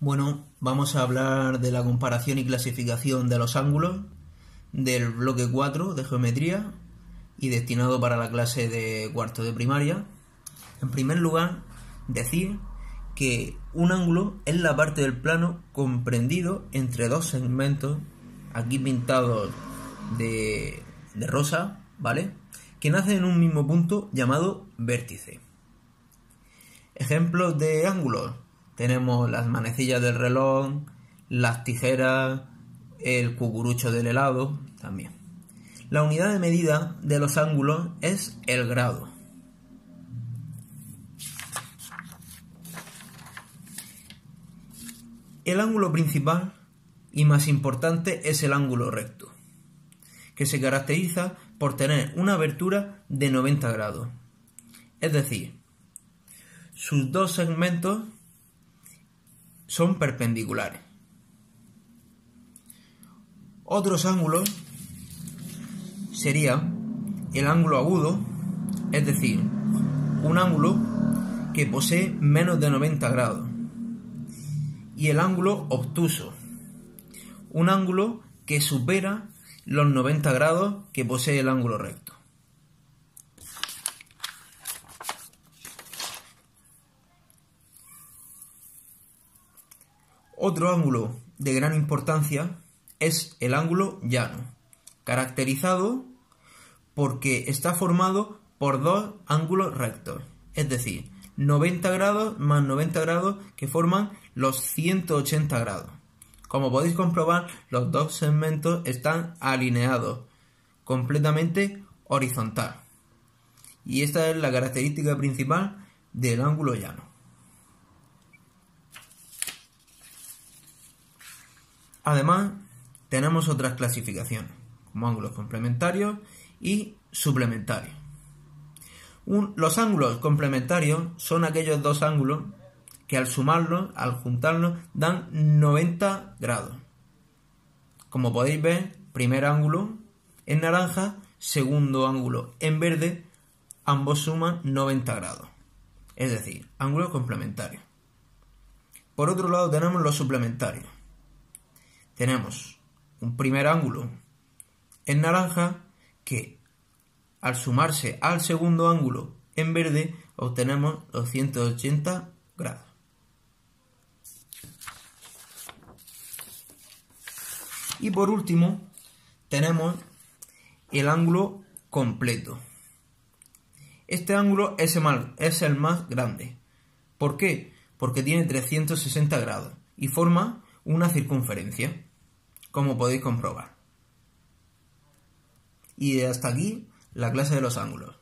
Bueno, vamos a hablar de la comparación y clasificación de los ángulos del bloque 4 de geometría y destinado para la clase de cuarto de primaria. En primer lugar, decir que un ángulo es la parte del plano comprendido entre dos segmentos, aquí pintados de rosa, ¿vale?, que nacen en un mismo punto llamado vértice. Ejemplos de ángulos: tenemos las manecillas del reloj, las tijeras, el cucurucho del helado también. La unidad de medida de los ángulos es el grado. El ángulo principal y más importante es el ángulo recto, que se caracteriza por tener una abertura de 90 grados. Es decir, sus dos segmentos son perpendiculares. Otros ángulos serían el ángulo agudo, es decir, un ángulo que posee menos de 90 grados, y el ángulo obtuso, un ángulo que supera los 90 grados que posee el ángulo recto. Otro ángulo de gran importancia es el ángulo llano, caracterizado porque está formado por dos ángulos rectos, es decir, 90 grados más 90 grados que forman los 180 grados. Como podéis comprobar, los dos segmentos están alineados, completamente horizontal. Y esta es la característica principal del ángulo llano. Además, tenemos otras clasificaciones, como ángulos complementarios y suplementarios. Los ángulos complementarios son aquellos dos ángulos que al sumarlos, al juntarlos, dan 90 grados. Como podéis ver, primer ángulo en naranja, segundo ángulo en verde, ambos suman 90 grados. Es decir, ángulos complementarios. Por otro lado tenemos los suplementarios. Tenemos un primer ángulo en naranja que al sumarse al segundo ángulo en verde obtenemos los 180 grados. Y por último tenemos el ángulo completo. Este ángulo es el más grande. ¿Por qué? Porque tiene 360 grados y forma una circunferencia, como podéis comprobar. Y hasta aquí la clase de los ángulos.